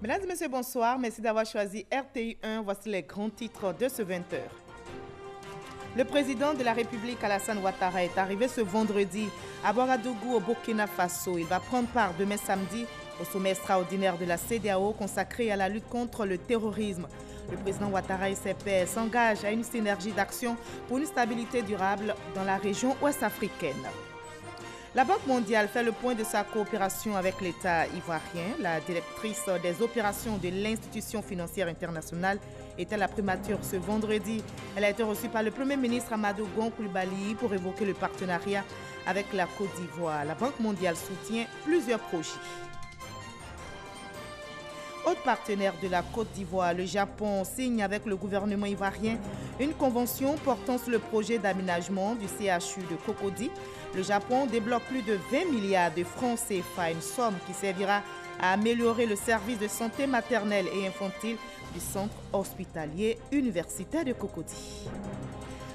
Mesdames et messieurs, bonsoir. Merci d'avoir choisi RTI 1. Voici les grands titres de ce 20h. Le président de la République, Alassane Ouattara, est arrivé ce vendredi à Ouagadougou, au Burkina Faso. Il va prendre part demain samedi au sommet extraordinaire de la CEDEAO consacré à la lutte contre le terrorisme. Le président Ouattara et ses pairs s'engagent à une synergie d'action pour une stabilité durable dans la région ouest-africaine. La Banque mondiale fait le point de sa coopération avec l'État ivoirien. La directrice des opérations de l'institution financière internationale était à la primature ce vendredi. Elle a été reçue par le Premier ministre Amadou Gon Coulibaly pour évoquer le partenariat avec la Côte d'Ivoire. La Banque mondiale soutient plusieurs projets. Autre partenaire de la Côte d'Ivoire, le Japon signe avec le gouvernement ivoirien une convention portant sur le projet d'aménagement du CHU de Cocody. Le Japon débloque plus de 20 milliards de francs CFA, une somme qui servira à améliorer le service de santé maternelle et infantile du centre hospitalier universitaire de Cocody.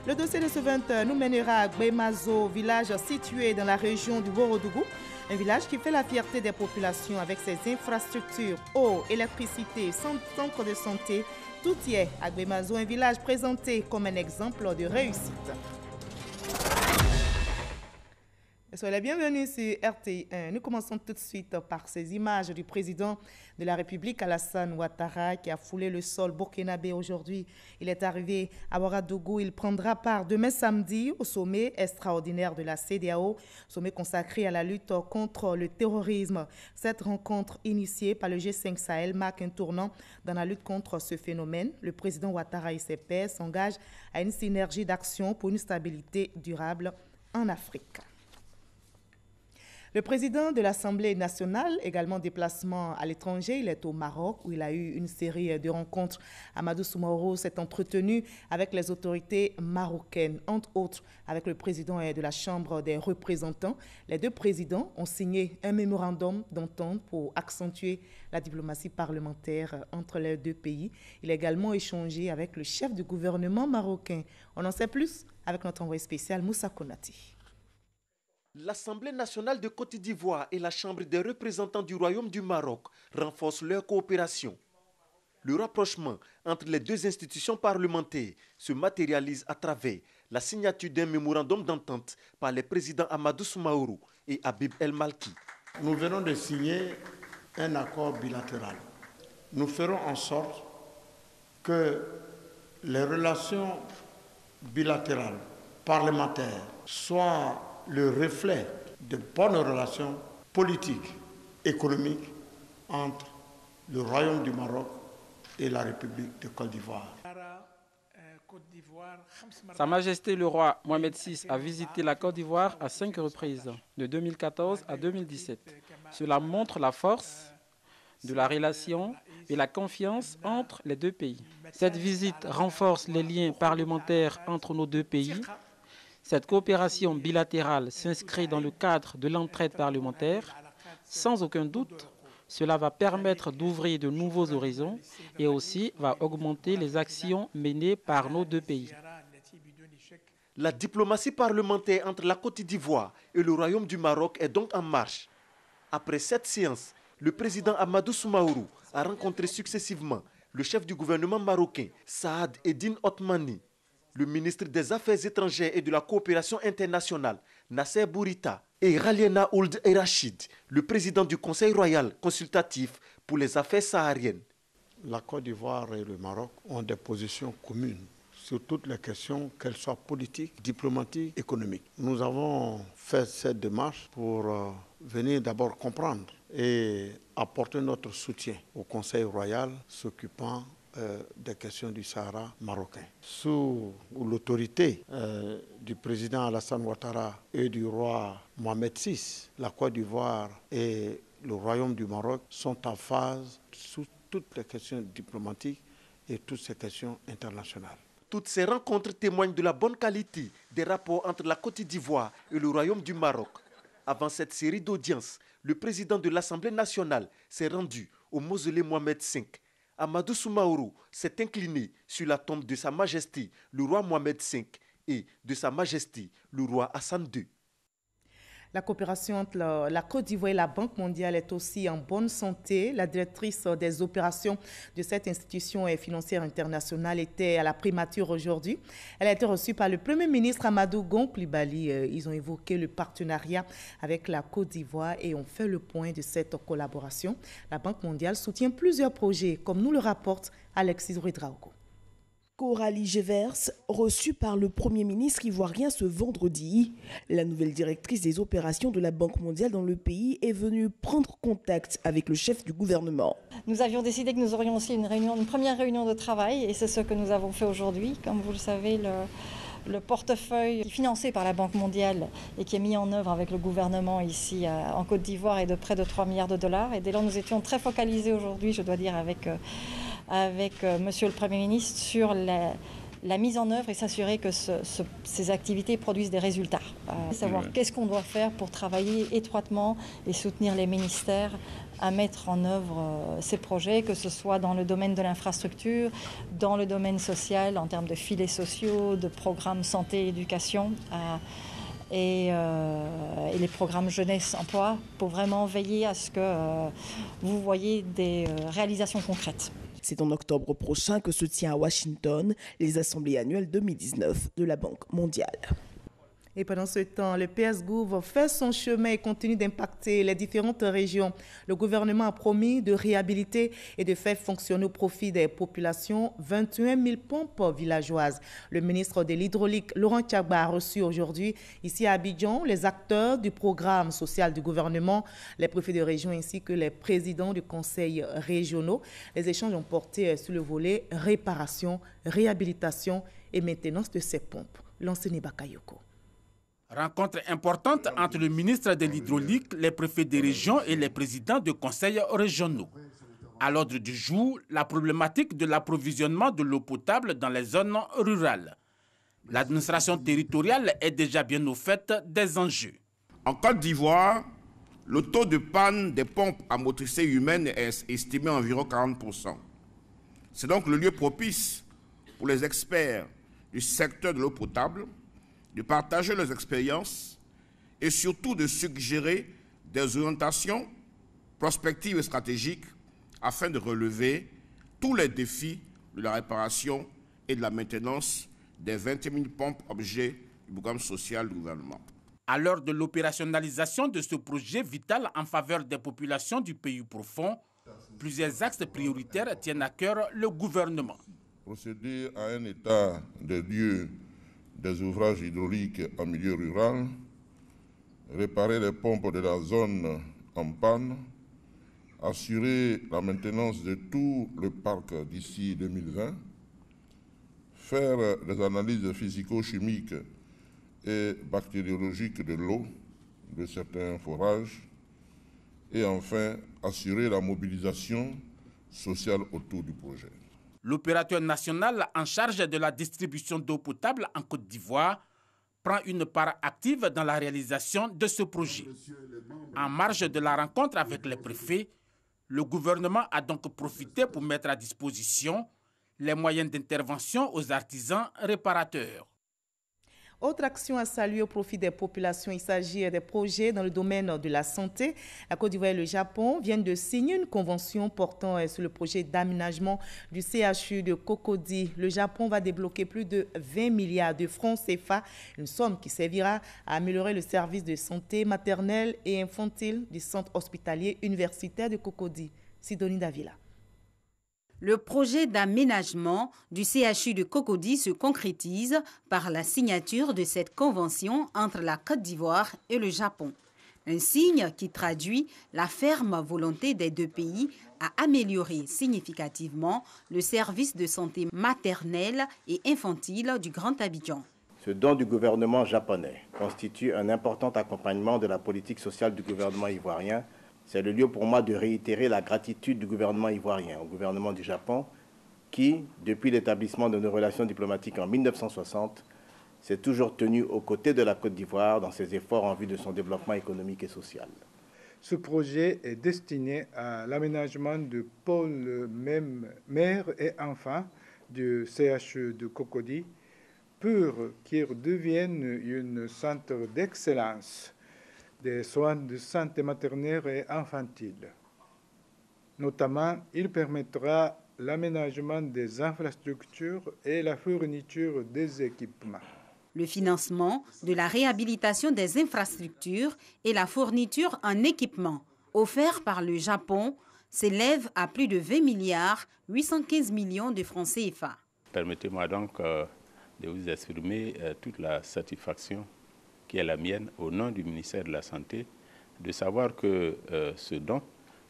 Le dossier de ce 20h nous mènera à Gbemazo, village situé dans la région du Ouagadougou. Un village qui fait la fierté des populations avec ses infrastructures, eau, électricité, centre de santé. Tout y est à Gbemazo, un village présenté comme un exemple de réussite. Soyez les bienvenus sur RTI 1. Nous commençons tout de suite par ces images du président de la République, Alassane Ouattara, qui a foulé le sol burkinabé aujourd'hui. Il est arrivé à Ouagadougou. Il prendra part demain samedi au sommet extraordinaire de la CEDEAO, sommet consacré à la lutte contre le terrorisme. Cette rencontre initiée par le G5 Sahel marque un tournant dans la lutte contre ce phénomène. Le président Ouattara et ses pairs s'engagent à une synergie d'action pour une stabilité durable en Afrique. Le président de l'Assemblée nationale, également déplacement à l'étranger, il est au Maroc où il a eu une série de rencontres. Amadou Soumaoro s'est entretenu avec les autorités marocaines, entre autres avec le président de la Chambre des représentants. Les deux présidents ont signé un mémorandum d'entente pour accentuer la diplomatie parlementaire entre les deux pays. Il a également échangé avec le chef du gouvernement marocain. On en sait plus avec notre envoyé spécial Moussa Konati. L'Assemblée nationale de Côte d'Ivoire et la Chambre des représentants du Royaume du Maroc renforcent leur coopération. Le rapprochement entre les deux institutions parlementaires se matérialise à travers la signature d'un mémorandum d'entente par les présidents Amadou Soumaoro et Habib El Malki. Nous venons de signer un accord bilatéral. Nous ferons en sorte que les relations bilatérales parlementaires soient le reflet de bonnes relations politiques, économiques entre le Royaume du Maroc et la République de Côte d'Ivoire. Sa Majesté le roi Mohamed VI a visité la Côte d'Ivoire à 5 reprises, de 2014 à 2017. Cela montre la force de la relation et la confiance entre les deux pays. Cette visite renforce les liens parlementaires entre nos deux pays. Cette coopération bilatérale s'inscrit dans le cadre de l'entraide parlementaire. Sans aucun doute, cela va permettre d'ouvrir de nouveaux horizons et aussi va augmenter les actions menées par nos deux pays. La diplomatie parlementaire entre la Côte d'Ivoire et le Royaume du Maroc est donc en marche. Après cette séance, le président Amadou Soumaoro a rencontré successivement le chef du gouvernement marocain, Saad Eddine Othmani, le ministre des Affaires étrangères et de la coopération internationale, Nasser Bourita, et Raliena Ould Rachid, le président du Conseil royal consultatif pour les affaires sahariennes. La Côte d'Ivoire et le Maroc ont des positions communes sur toutes les questions, qu'elles soient politiques, diplomatiques, économiques. Nous avons fait cette démarche pour venir d'abord comprendre et apporter notre soutien au Conseil royal s'occupant des questions du Sahara marocain. Sous l'autorité du président Alassane Ouattara et du roi Mohamed VI, la Côte d'Ivoire et le Royaume du Maroc sont en phase sur toutes les questions diplomatiques et toutes ces questions internationales. Toutes ces rencontres témoignent de la bonne qualité des rapports entre la Côte d'Ivoire et le Royaume du Maroc. Avant cette série d'audiences, le président de l'Assemblée nationale s'est rendu au mausolée Mohamed V. Amadou Soumaoro s'est incliné sur la tombe de Sa Majesté le roi Mohamed V et de Sa Majesté le roi Hassan II. La coopération entre la Côte d'Ivoire et la Banque mondiale est aussi en bonne santé. La directrice des opérations de cette institution financière internationale était à la primature aujourd'hui. Elle a été reçue par le Premier ministre Amadou Gon Coulibaly. Ils ont évoqué le partenariat avec la Côte d'Ivoire et ont fait le point de cette collaboration. La Banque mondiale soutient plusieurs projets, comme nous le rapporte Alexis Ouedraogo. Coralie Gevers, reçue par le Premier ministre ivoirien ce vendredi. La nouvelle directrice des opérations de la Banque mondiale dans le pays est venue prendre contact avec le chef du gouvernement. Nous avions décidé que nous aurions aussi une première réunion de travail et c'est ce que nous avons fait aujourd'hui. Comme vous le savez, le portefeuille financé par la Banque mondiale et qui est mis en œuvre avec le gouvernement ici en Côte d'Ivoire est de près de 3 milliards de dollars. Et dès lors, nous étions très focalisés aujourd'hui, je dois dire, avec Monsieur le Premier ministre sur la mise en œuvre et s'assurer que ces activités produisent des résultats. Savoir qu'est-ce qu'on doit faire pour travailler étroitement et soutenir les ministères à mettre en œuvre ces projets, que ce soit dans le domaine de l'infrastructure, dans le domaine social, en termes de filets sociaux, de programmes santé et éducation, et les programmes jeunesse-emploi, pour vraiment veiller à ce que vous voyez des réalisations concrètes. C'est en octobre prochain que se tient à Washington les assemblées annuelles 2019 de la Banque mondiale. Et pendant ce temps, le PS Gouv fait son chemin et continue d'impacter les différentes régions. Le gouvernement a promis de réhabiliter et de faire fonctionner au profit des populations 21 000 pompes villageoises. Le ministre de l'Hydraulique, Laurent Tchagba, a reçu aujourd'hui, ici à Abidjan, les acteurs du programme social du gouvernement, les préfets de région ainsi que les présidents du conseil régionaux. Les échanges ont porté sur le volet réparation, réhabilitation et maintenance de ces pompes. L'enseigne Bakayoko. Rencontre importante entre le ministre de l'Hydraulique, les préfets des régions et les présidents de conseils régionaux. À l'ordre du jour, la problématique de l'approvisionnement de l'eau potable dans les zones rurales. L'administration territoriale est déjà bien au fait des enjeux. En Côte d'Ivoire, le taux de panne des pompes à motricité humaine est estimé à environ 40%. C'est donc le lieu propice pour les experts du secteur de l'eau potable de partager leurs expériences et surtout de suggérer des orientations prospectives et stratégiques afin de relever tous les défis de la réparation et de la maintenance des 20 000 pompes objets du programme social du gouvernement. À l'heure de l'opérationnalisation de ce projet vital en faveur des populations du pays profond, plusieurs axes prioritaires tiennent à cœur le gouvernement. Procéder à un état des lieux des ouvrages hydrauliques en milieu rural, réparer les pompes de la zone en panne, assurer la maintenance de tout le parc d'ici 2020, faire des analyses physico-chimiques et bactériologiques de l'eau, de certains forages, et enfin assurer la mobilisation sociale autour du projet. L'opérateur national en charge de la distribution d'eau potable en Côte d'Ivoire prend une part active dans la réalisation de ce projet. En marge de la rencontre avec les préfets, le gouvernement a donc profité pour mettre à disposition les moyens d'intervention aux artisans réparateurs. Autre action à saluer au profit des populations, il s'agit des projets dans le domaine de la santé. La Côte d'Ivoire et le Japon viennent de signer une convention portant sur le projet d'aménagement du CHU de Cocody. Le Japon va débloquer plus de 20 milliards de francs CFA, une somme qui servira à améliorer le service de santé maternelle et infantile du centre hospitalier universitaire de Cocody. Sidonie Davila. Le projet d'aménagement du CHU de Cocody se concrétise par la signature de cette convention entre la Côte d'Ivoire et le Japon. Un signe qui traduit la ferme volonté des deux pays à améliorer significativement le service de santé maternelle et infantile du Grand Abidjan. Ce don du gouvernement japonais constitue un important accompagnement de la politique sociale du gouvernement ivoirien. C'est le lieu pour moi de réitérer la gratitude du gouvernement ivoirien au gouvernement du Japon qui, depuis l'établissement de nos relations diplomatiques en 1960, s'est toujours tenu aux côtés de la Côte d'Ivoire dans ses efforts en vue de son développement économique et social. Ce projet est destiné à l'aménagement de pôles mères et enfants du CHU de Cocody pour qu'ils deviennent un centre d'excellence des soins de santé maternelle et infantile. Notamment, il permettra l'aménagement des infrastructures et la fourniture des équipements. Le financement de la réhabilitation des infrastructures et la fourniture en équipement offert par le Japon s'élève à plus de 20 milliards 815 millions de francs CFA. Permettez-moi donc de vous exprimer toute la satisfaction qui est la mienne au nom du ministère de la Santé, de savoir que ce don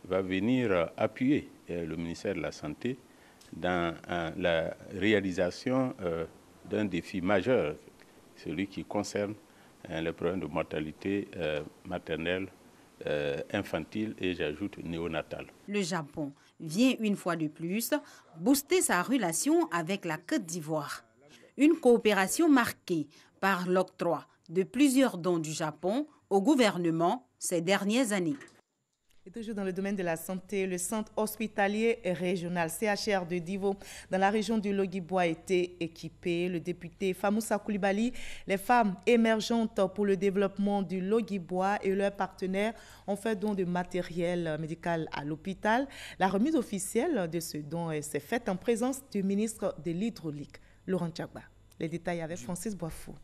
va venir appuyer le ministère de la Santé dans la réalisation d'un défi majeur, celui qui concerne les problèmes de mortalité maternelle, infantile et j'ajoute néonatale. Le Japon vient une fois de plus booster sa relation avec la Côte d'Ivoire. Une coopération marquée par l'octroi de plusieurs dons du Japon au gouvernement ces dernières années. Et toujours dans le domaine de la santé, le centre hospitalier et régional CHR de Divo dans la région du Logui-Bois a été équipé. Le député Famoussa Koulibaly, les femmes émergentes pour le développement du Logui-Bois et leurs partenaires ont fait don de matériel médical à l'hôpital. La remise officielle de ce don s'est faite en présence du ministre de l'Hydraulique, Laurent Tchagba. Les détails avec Francis Boifou.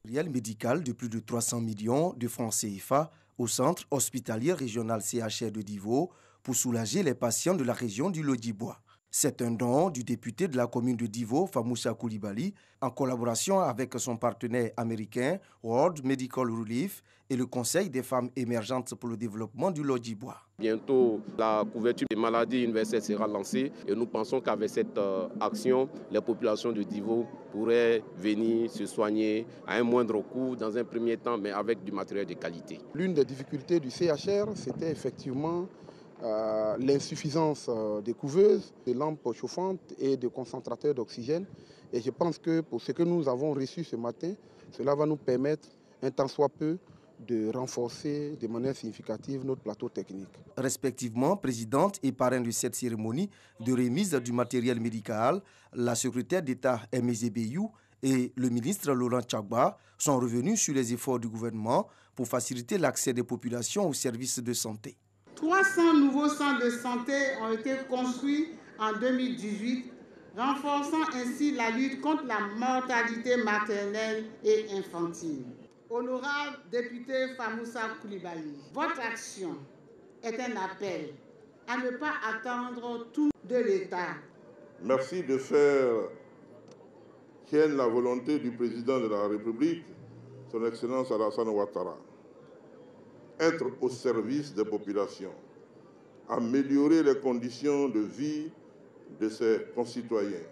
Matériel médical de plus de 300 millions de francs CFA au centre hospitalier régional CHR de Divo pour soulager les patients de la région du Logui-Bois. C'est un don du député de la commune de Divo, Famoussa Koulibaly, en collaboration avec son partenaire américain World Medical Relief et le Conseil des femmes émergentes pour le développement du Logui-Bois. Bientôt, la couverture des maladies universelles sera lancée et nous pensons qu'avec cette action, les populations de Divo pourraient venir se soigner à un moindre coût dans un premier temps, mais avec du matériel de qualité. L'une des difficultés du CHR, c'était effectivement l'insuffisance des couveuses, des lampes chauffantes et de concentrateurs d'oxygène. Et je pense que pour ce que nous avons reçu ce matin, cela va nous permettre, un tant soit peu, de renforcer de manière significative notre plateau technique. Respectivement, présidente et parrain de cette cérémonie de remise du matériel médical, la secrétaire d'État Aimé Beyou et le ministre Laurent Tchagba sont revenus sur les efforts du gouvernement pour faciliter l'accès des populations aux services de santé. 300 nouveaux centres de santé ont été construits en 2018, renforçant ainsi la lutte contre la mortalité maternelle et infantile. Honorable député Famoussa Koulibaly, votre action est un appel à ne pas attendre tout de l'État. Merci de faire tienne la volonté du président de la République, son Excellence Alassane Ouattara. Être au service des populations, améliorer les conditions de vie de ses concitoyens.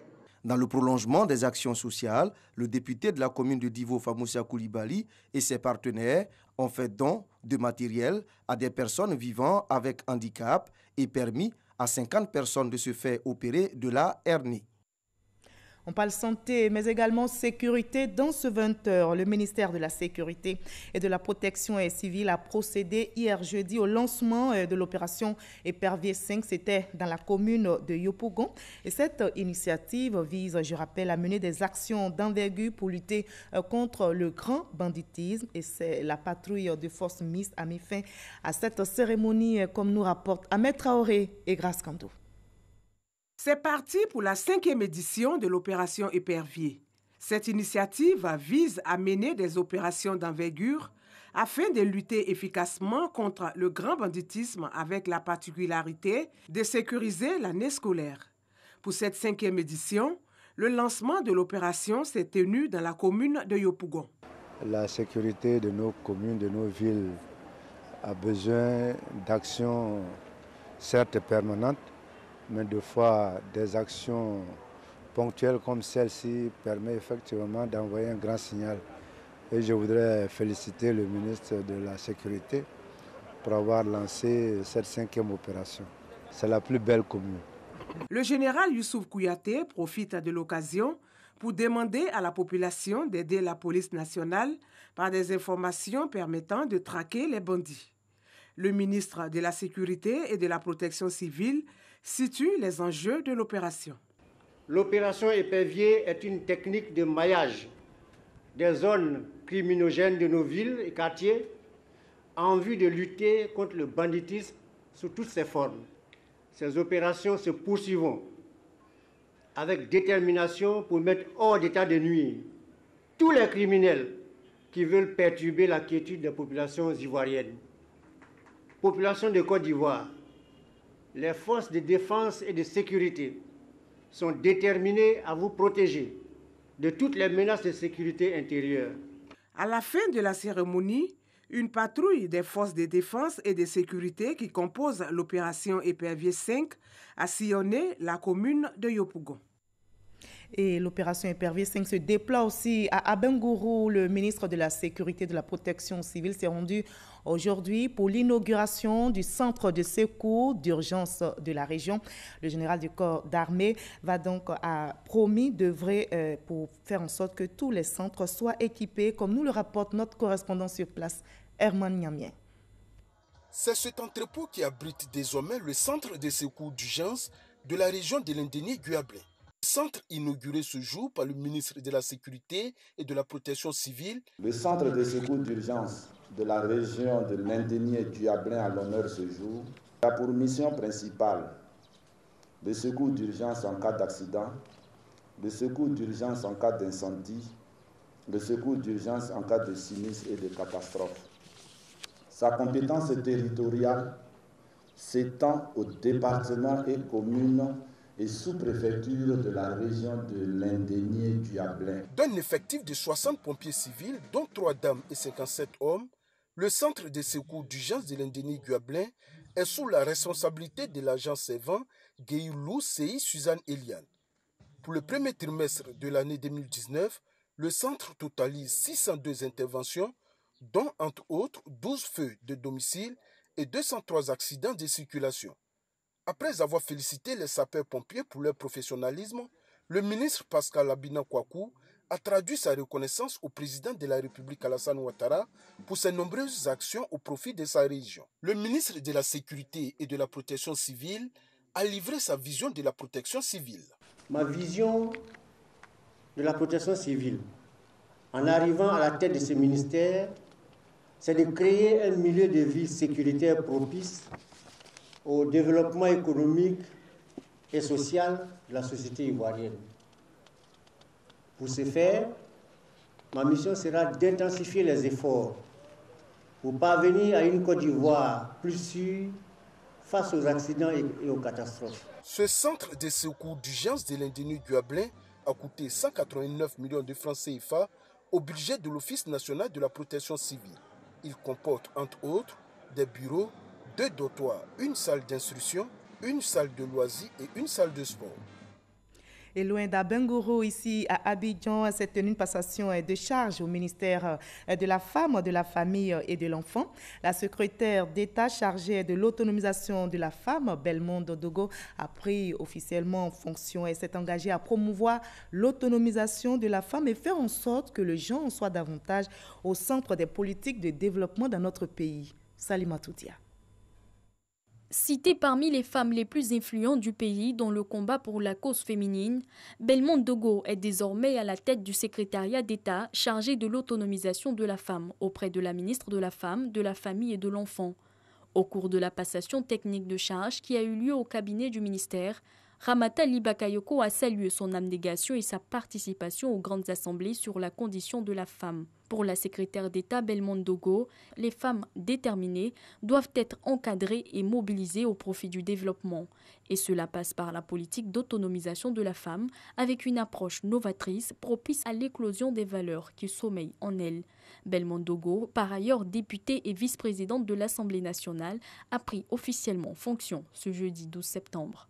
Dans le prolongement des actions sociales, le député de la commune de Divo, Famoussa Koulibaly, et ses partenaires ont fait don de matériel à des personnes vivant avec handicap et permis à 50 personnes de se faire opérer de la hernie. On parle santé, mais également sécurité. Dans ce 20h, le ministère de la Sécurité et de la Protection civile a procédé hier jeudi au lancement de l'opération Épervier 5. C'était dans la commune de Yopougon. Et cette initiative vise, je rappelle, à mener des actions d'envergure pour lutter contre le grand banditisme. Et c'est la patrouille de force mixte a mis fin à cette cérémonie, comme nous rapportent Ahmed Traoré et Grace Kando. C'est parti pour la 5e édition de l'opération Épervier. Cette initiative vise à mener des opérations d'envergure afin de lutter efficacement contre le grand banditisme avec la particularité de sécuriser l'année scolaire. Pour cette 5e édition, le lancement de l'opération s'est tenu dans la commune de Yopougon. La sécurité de nos communes, de nos villes, a besoin d'actions certes permanentes, mais de fois des actions ponctuelles comme celle-ci permettent effectivement d'envoyer un grand signal. Et je voudrais féliciter le ministre de la Sécurité pour avoir lancé cette 5e opération. C'est la plus belle commune. Le général Youssouf Kouyaté profite de l'occasion pour demander à la population d'aider la police nationale par des informations permettant de traquer les bandits. Le ministre de la Sécurité et de la Protection civile situe les enjeux de l'opération. L'opération Épervier est une technique de maillage des zones criminogènes de nos villes et quartiers en vue de lutter contre le banditisme sous toutes ses formes. Ces opérations se poursuivront avec détermination pour mettre hors d'état de nuire tous les criminels qui veulent perturber la quiétude des populations ivoiriennes. Population de Côte d'Ivoire, les forces de défense et de sécurité sont déterminées à vous protéger de toutes les menaces de sécurité intérieure. À la fin de la cérémonie, une patrouille des forces de défense et de sécurité qui compose l'opération Épervier 5 a sillonné la commune de Yopougon. Et l'opération Épervier 5 se déploie aussi à Abengourou. Le ministre de la Sécurité et de la Protection civile s'est rendu aujourd'hui pour l'inauguration du centre de secours d'urgence de la région. Le général du corps d'armée a promis d'œuvrer pour faire en sorte que tous les centres soient équipés, comme nous le rapporte notre correspondant sur place, Herman Niamien. C'est cet entrepôt qui abrite désormais le centre de secours d'urgence de la région de l'Indénie-Guablé. Centre inauguré ce jour par le ministre de la Sécurité et de la Protection civile. Le centre de secours d'urgence de la région de l'Indénie et du Yablin à l'honneur ce jour a pour mission principale le secours d'urgence en cas d'accident, le secours d'urgence en cas d'incendie, le secours d'urgence en cas de sinistre et de catastrophe. Sa compétence territoriale s'étend aux départements et communes et sous-préfecture de la région de l'Indénie et du Yablin. D'un effectif de 60 pompiers civils, dont 3 dames et 57 hommes, le centre de secours d'urgence de l'Indénie du Yablin est sous la responsabilité de l'agent Sévan Gueyoulou Sei Suzanne Eliane. Pour le premier trimestre de l'année 2019, le centre totalise 602 interventions, dont entre autres 12 feux de domicile et 203 accidents de circulation. Après avoir félicité les sapeurs-pompiers pour leur professionnalisme, le ministre Pascal Abina Kouakou a traduit sa reconnaissance au président de la République Alassane Ouattara pour ses nombreuses actions au profit de sa région. Le ministre de la Sécurité et de la Protection civile a livré sa vision de la protection civile. Ma vision de la protection civile, en arrivant à la tête de ce ministère, c'est de créer un milieu de vie sécuritaire propice au développement économique et social de la société ivoirienne. Pour ce faire, ma mission sera d'intensifier les efforts pour parvenir à une Côte d'Ivoire plus sûre face aux accidents et aux catastrophes. Ce centre de secours d'urgence de l'Indénie du Yablin a coûté 189 millions de francs CFA au budget de l'Office national de la protection civile. Il comporte entre autres des bureaux, 2 dortoirs, une salle d'instruction, une salle de loisirs et une salle de sport. Et loin d'Abengourou, ici à Abidjan, s'est tenue une passation de charge au ministère de la Femme, de la Famille et de l'Enfant. La secrétaire d'État chargée de l'autonomisation de la femme, Belmondo Dogo, a pris officiellement fonction et s'est engagée à promouvoir l'autonomisation de la femme et faire en sorte que le genre soit davantage au centre des politiques de développement dans notre pays. Salima Toutia. Citée parmi les femmes les plus influentes du pays dans le combat pour la cause féminine, Belmondo Dogo est désormais à la tête du secrétariat d'État chargé de l'autonomisation de la femme auprès de la ministre de la Femme, de la Famille et de l'Enfant. Au cours de la passation technique de charge qui a eu lieu au cabinet du ministère, Ramata Libakayoko a salué son abnégation et sa participation aux grandes assemblées sur la condition de la femme. Pour la secrétaire d'État Belmondo Dogo, les femmes déterminées doivent être encadrées et mobilisées au profit du développement. Et cela passe par la politique d'autonomisation de la femme avec une approche novatrice propice à l'éclosion des valeurs qui sommeillent en elle. Belmondo Dogo, par ailleurs députée et vice-présidente de l'Assemblée nationale, a pris officiellement fonction ce jeudi 12 septembre.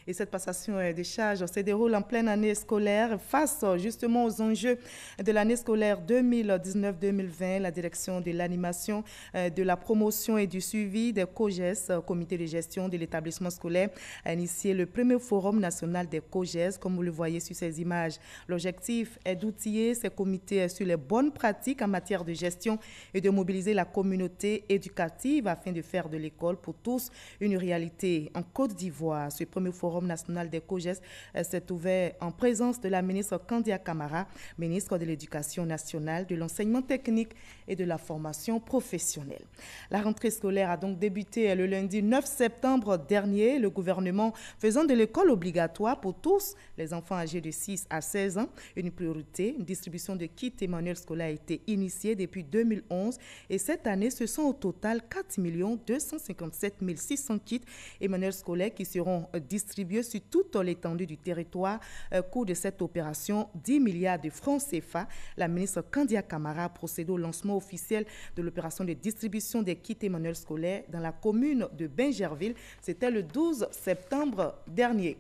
Et cette passation de charge se déroule en pleine année scolaire. Face justement aux enjeux de l'année scolaire 2019-2020, la direction de l'animation, de la promotion et du suivi des COGES, comité de gestion de l'établissement scolaire, a initié le premier forum national des COGES, comme vous le voyez sur ces images. L'objectif est d'outiller ces comités sur les bonnes pratiques en matière de gestion et de mobiliser la communauté éducative afin de faire de l'école pour tous une réalité. En Côte d'Ivoire, ce premier forum Forum national des COJES s'est ouvert en présence de la ministre Kandia Camara, ministre de l'Éducation nationale, de l'enseignement technique et de la formation professionnelle. La rentrée scolaire a donc débuté le lundi 9 septembre dernier. Le gouvernement faisant de l'école obligatoire pour tous les enfants âgés de 6 à 16 ans une priorité. Une distribution de kits et manuels scolaires a été initiée depuis 2011 et cette année, ce sont au total 4 257 600 kits et manuels scolaires qui seront distribués sur toute l'étendue du territoire. Au cours de cette opération, 10 milliards de francs CFA. La ministre Kandia Camara a procédé au lancement officiel de l'opération de distribution des kits et manuels scolaires dans la commune de Bingerville. C'était le 12 septembre dernier.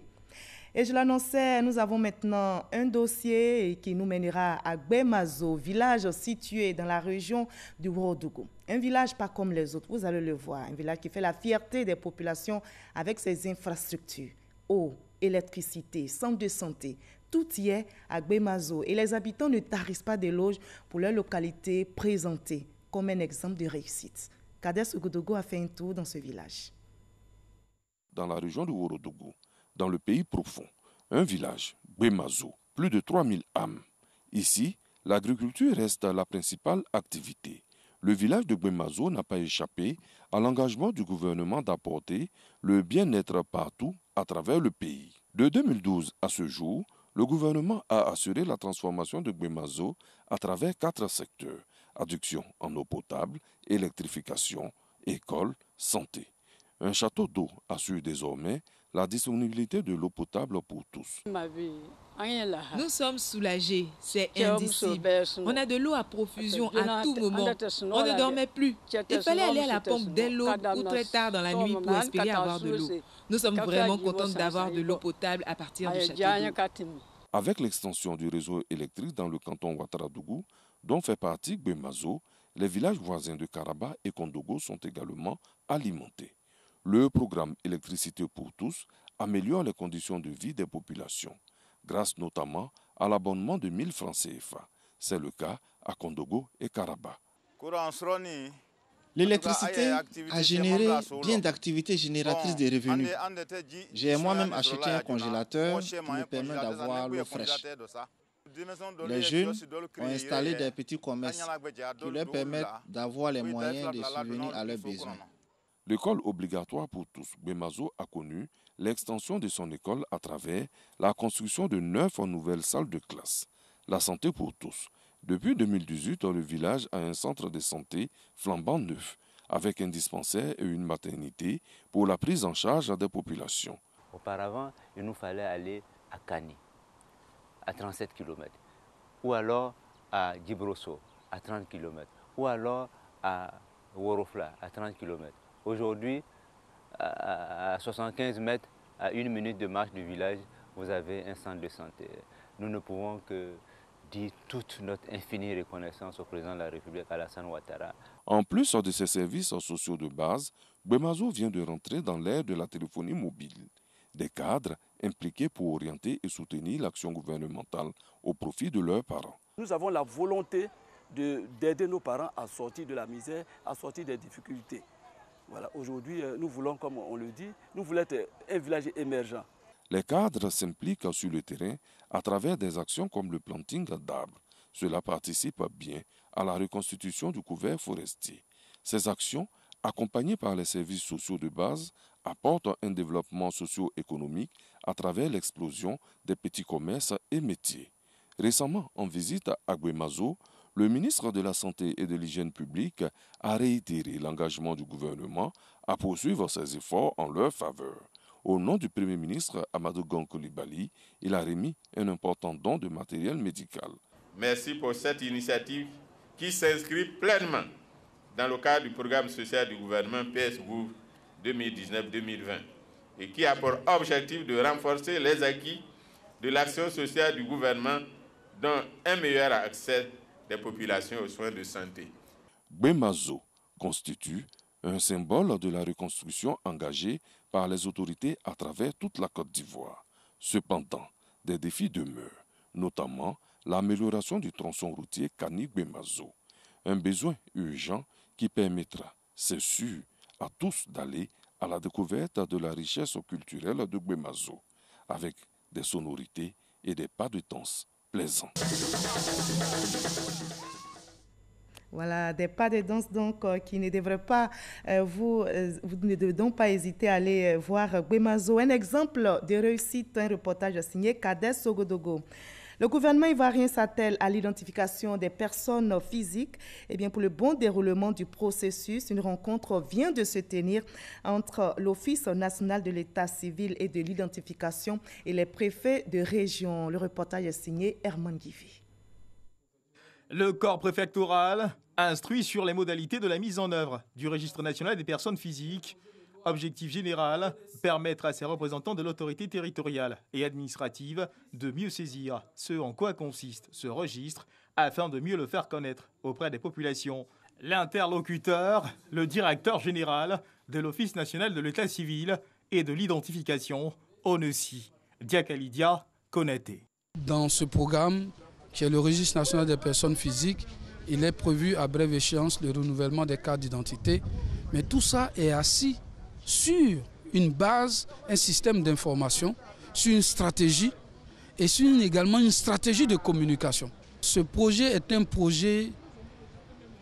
Et je l'annonçais, nous avons maintenant un dossier qui nous mènera à Gbemazo, village situé dans la région du Ourodougou. Un village pas comme les autres, vous allez le voir. Un village qui fait la fierté des populations avec ses infrastructures. Eau, électricité, centre de santé, tout y est à Gbemazo. Et les habitants ne tarissent pas d'éloges pour leur localité présentée comme un exemple de réussite. Kades Ougodogo a fait un tour dans ce village. Dans la région du Ourodougou, dans le pays profond, un village, Gbemazo, plus de 3000 âmes. Ici, l'agriculture reste la principale activité. Le village de Gbemazo n'a pas échappé à l'engagement du gouvernement d'apporter le bien-être partout à travers le pays. De 2012 à ce jour, le gouvernement a assuré la transformation de Gbemazo à travers 4 secteurs: adduction en eau potable, électrification, école, santé. Un château d'eau assure désormais la disponibilité de l'eau potable pour tous. Nous sommes soulagés, c'est indicible. On a de l'eau à profusion à tout moment. On ne dormait plus. Il fallait aller à la pompe dès l'aube ou très tard dans la nuit pour espérer avoir de l'eau. Nous sommes vraiment contents d'avoir de l'eau potable à partir du château d'eau. Avec l'extension du réseau électrique dans le canton Ouattaradougou, dont fait partie Gbemazo, les villages voisins de Karaba et Kondogo sont également alimentés. Le programme Électricité pour tous améliore les conditions de vie des populations, grâce notamment à l'abonnement de 1000 francs CFA. C'est le cas à Kondogo et Karaba. L'électricité a généré bien d'activités génératrices de revenus. J'ai moi-même acheté un congélateur qui me permet d'avoir l'eau fraîche. Les jeunes ont installé des petits commerces qui leur permettent d'avoir les moyens de subvenir à leurs besoins. L'école obligatoire pour tous, Gbemazo a connu l'extension de son école à travers la construction de 9 nouvelles salles de classe. La santé pour tous. Depuis 2018, le village a un centre de santé flambant neuf, avec un dispensaire et une maternité pour la prise en charge des populations. Auparavant, il nous fallait aller à Kani, à 37 km, ou alors à Djibrosso, à 30 km, ou alors à Worofla, à 30 km. Aujourd'hui, à 75 mètres, à 1 minute de marche du village, vous avez un centre de santé. Nous ne pouvons que dire toute notre infinie reconnaissance au président de la République, Alassane Ouattara. En plus de ces services sociaux de base, Gbemazo vient de rentrer dans l'ère de la téléphonie mobile. Des cadres impliqués pour orienter et soutenir l'action gouvernementale au profit de leurs parents. Nous avons la volonté d'aider nos parents à sortir de la misère, à sortir des difficultés. Voilà, aujourd'hui, nous voulons, comme on le dit, nous voulons être un village émergent. Les cadres s'impliquent sur le terrain à travers des actions comme le planting d'arbres. Cela participe bien à la reconstitution du couvert forestier. Ces actions, accompagnées par les services sociaux de base, apportent un développement socio-économique à travers l'explosion des petits commerces et métiers. Récemment, en visite à Gbemazo, le ministre de la Santé et de l'Hygiène publique a réitéré l'engagement du gouvernement à poursuivre ses efforts en leur faveur. Au nom du Premier ministre Amadou Gon Coulibaly, il a remis un important don de matériel médical. Merci pour cette initiative qui s'inscrit pleinement dans le cadre du programme social du gouvernement PS-Gouv 2019-2020 et qui a pour objectif de renforcer les acquis de l'action sociale du gouvernement dont un meilleur accès des populations aux soins de santé. Gbemazo constitue un symbole de la reconstruction engagée par les autorités à travers toute la Côte d'Ivoire. Cependant, des défis demeurent, notamment l'amélioration du tronçon routier Kani-Gbemazo, un besoin urgent qui permettra, c'est sûr, à tous d'aller à la découverte de la richesse culturelle de Gbemazo. avec des sonorités et des pas de danse plaisants. Voilà, des pas de danse donc qui ne devraient pas, vous ne devez donc pas hésiter à aller voir Gbemazo. Un exemple de réussite, un reportage signé Kades Sogodogo. Le gouvernement ivoirien s'attelle à l'identification des personnes physiques. Eh bien, pour le bon déroulement du processus, une rencontre vient de se tenir entre l'Office national de l'état civil et de l'identification et les préfets de région. Le reportage est signé Herman Guivi. Le corps préfectoral instruit sur les modalités de la mise en œuvre du registre national des personnes physiques. Objectif général, permettre à ces représentants de l'autorité territoriale et administrative de mieux saisir ce en quoi consiste ce registre afin de mieux le faire connaître auprès des populations. L'interlocuteur, le directeur général de l'Office national de l'état civil et de l'identification, ONECI, Diakalidia Konaté. Dans ce programme, qui est le registre national des personnes physiques, il est prévu à brève échéance le renouvellement des cartes d'identité, mais tout ça est assis sur une base, un système d'information, sur une stratégie et sur également une stratégie de communication. Ce projet est un projet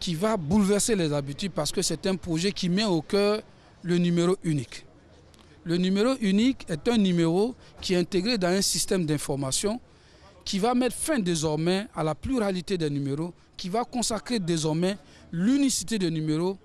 qui va bouleverser les habitudes parce que c'est un projet qui met au cœur le numéro unique. Le numéro unique est un numéro qui est intégré dans un système d'information qui va mettre fin désormais à la pluralité des numéros, qui va consacrer désormais l'unicité des numéros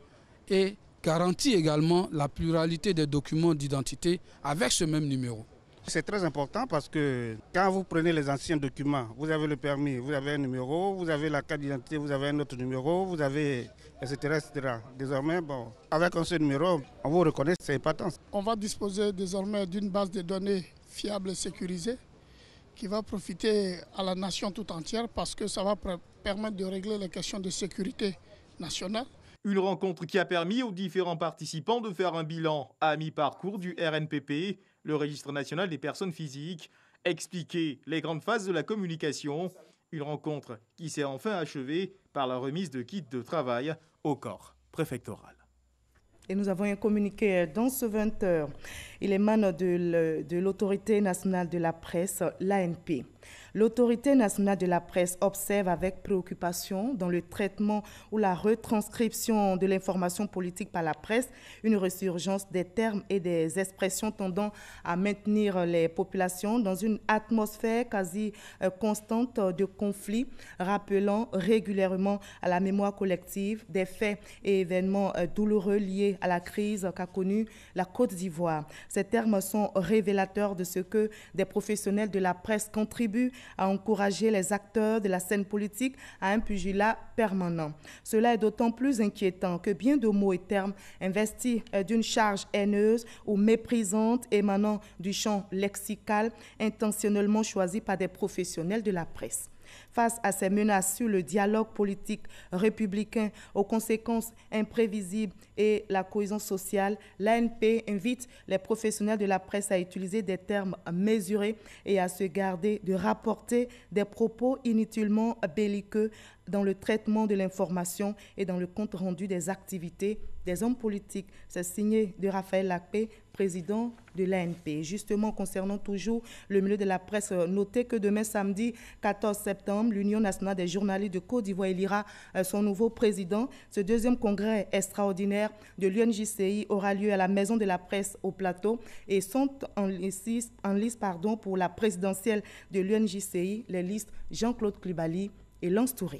et garantit également la pluralité des documents d'identité avec ce même numéro. C'est très important parce que quand vous prenez les anciens documents, vous avez le permis, vous avez un numéro, vous avez la carte d'identité, vous avez un autre numéro, vous avez etc. etc. Désormais, bon, avec un seul numéro, on vous reconnaît, c'est important. On va disposer désormais d'une base de données fiable et sécurisée qui va profiter à la nation tout entière parce que ça va permettre de régler les questions de sécurité nationale. Une rencontre qui a permis aux différents participants de faire un bilan à mi-parcours du RNPP, le registre national des personnes physiques, expliquer les grandes phases de la communication. Une rencontre qui s'est enfin achevée par la remise de kits de travail au corps préfectoral. Et nous avons un communiqué dans ce 20h. Il émane de l'Autorité nationale de la presse, l'ANP. L'Autorité nationale de la presse observe avec préoccupation dans le traitement ou la retranscription de l'information politique par la presse une résurgence des termes et des expressions tendant à maintenir les populations dans une atmosphère quasi constante de conflits, rappelant régulièrement à la mémoire collective des faits et événements douloureux liés à la crise qu'a connue la Côte d'Ivoire. Ces termes sont révélateurs de ce que des professionnels de la presse contribuent à encourager les acteurs de la scène politique à un pugilat permanent. Cela est d'autant plus inquiétant que bien de mots et termes investis d'une charge haineuse ou méprisante émanant du champ lexical intentionnellement choisi par des professionnels de la presse. Face à ces menaces sur le dialogue politique républicain aux conséquences imprévisibles et la cohésion sociale, l'ANP invite les professionnels de la presse à utiliser des termes mesurés et à se garder de rapporter des propos inutilement belliqueux dans le traitement de l'information et dans le compte-rendu des activités des hommes politiques. C'est signé de Raphaël Lacpé, président de l'ANP. Justement, concernant toujours le milieu de la presse, notez que demain, samedi 14 septembre, l'Union nationale des journalistes de Côte d'Ivoire élira son nouveau président. Ce deuxième congrès extraordinaire de l'UNJCI aura lieu à la Maison de la Presse au Plateau et sont en liste pour la présidentielle de l'UNJCI, les listes Jean-Claude Klibali et Lance Touré.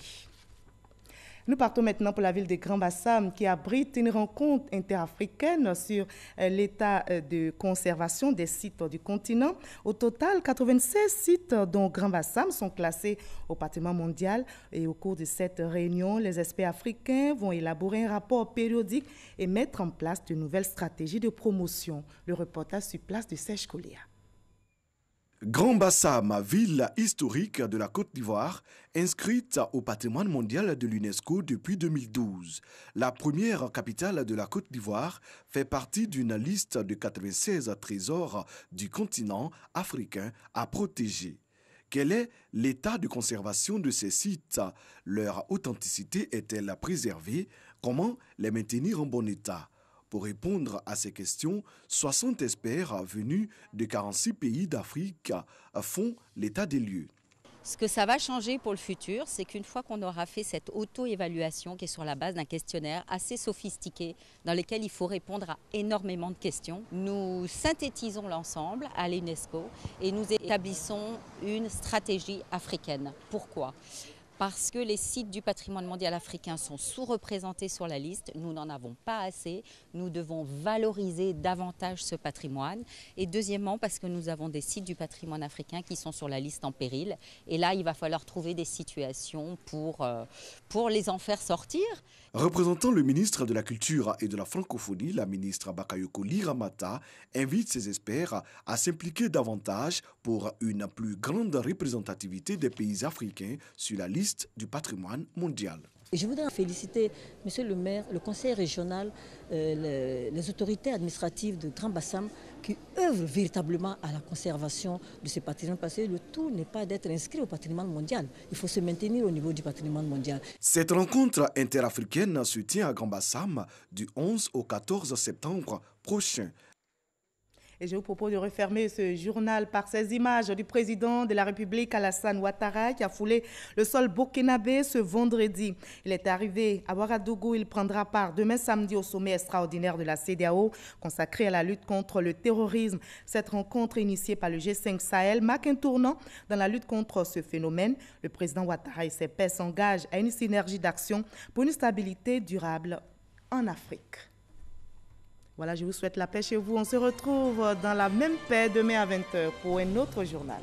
Nous partons maintenant pour la ville de Grand-Bassam qui abrite une rencontre interafricaine sur l'état de conservation des sites du continent. Au total, 96 sites dont Grand-Bassam sont classés au patrimoine mondial. Et au cours de cette réunion, les experts africains vont élaborer un rapport périodique et mettre en place de nouvelles stratégies de promotion. Le reportage sur place de Serge Colia. Grand-Bassam, ville historique de la Côte d'Ivoire, inscrite au patrimoine mondial de l'UNESCO depuis 2012. La première capitale de la Côte d'Ivoire fait partie d'une liste de 96 trésors du continent africain à protéger. Quel est l'état de conservation de ces sites? Leur authenticité est-elle préservée? Comment les maintenir en bon état? Pour répondre à ces questions, 60 experts venus de 46 pays d'Afrique font l'état des lieux. Ce que ça va changer pour le futur, c'est qu'une fois qu'on aura fait cette auto-évaluation qui est sur la base d'un questionnaire assez sophistiqué dans lequel il faut répondre à énormément de questions, nous synthétisons l'ensemble à l'UNESCO et nous établissons une stratégie africaine. Pourquoi ? Parce que les sites du patrimoine mondial africain sont sous-représentés sur la liste. Nous n'en avons pas assez. Nous devons valoriser davantage ce patrimoine. Et deuxièmement, parce que nous avons des sites du patrimoine africain qui sont sur la liste en péril. Et là, il va falloir trouver des situations pour les en faire sortir. Représentant le ministre de la Culture et de la Francophonie, la ministre Bakayoko Liramata invite ses experts à s'impliquer davantage pour une plus grande représentativité des pays africains sur la liste du patrimoine mondial. Je voudrais féliciter Monsieur le maire, le conseil régional, les autorités administratives de Grand Bassam qui œuvrent véritablement à la conservation de ce patrimoine parce que le tout n'est pas d'être inscrit au patrimoine mondial. Il faut se maintenir au niveau du patrimoine mondial. Cette rencontre interafricaine se tient à Grand Bassam du 11 au 14 septembre prochain. Et je vous propose de refermer ce journal par ces images du président de la République, Alassane Ouattara, qui a foulé le sol burkinabé ce vendredi. Il est arrivé à Ouagadougou. Il prendra part demain samedi au sommet extraordinaire de la CEDEAO consacré à la lutte contre le terrorisme. Cette rencontre initiée par le G5 Sahel marque un tournant dans la lutte contre ce phénomène. Le président Ouattara et ses pairs s'engagent à une synergie d'action pour une stabilité durable en Afrique. Voilà, je vous souhaite la paix chez vous. On se retrouve dans la même paix demain à 20h pour un autre journal.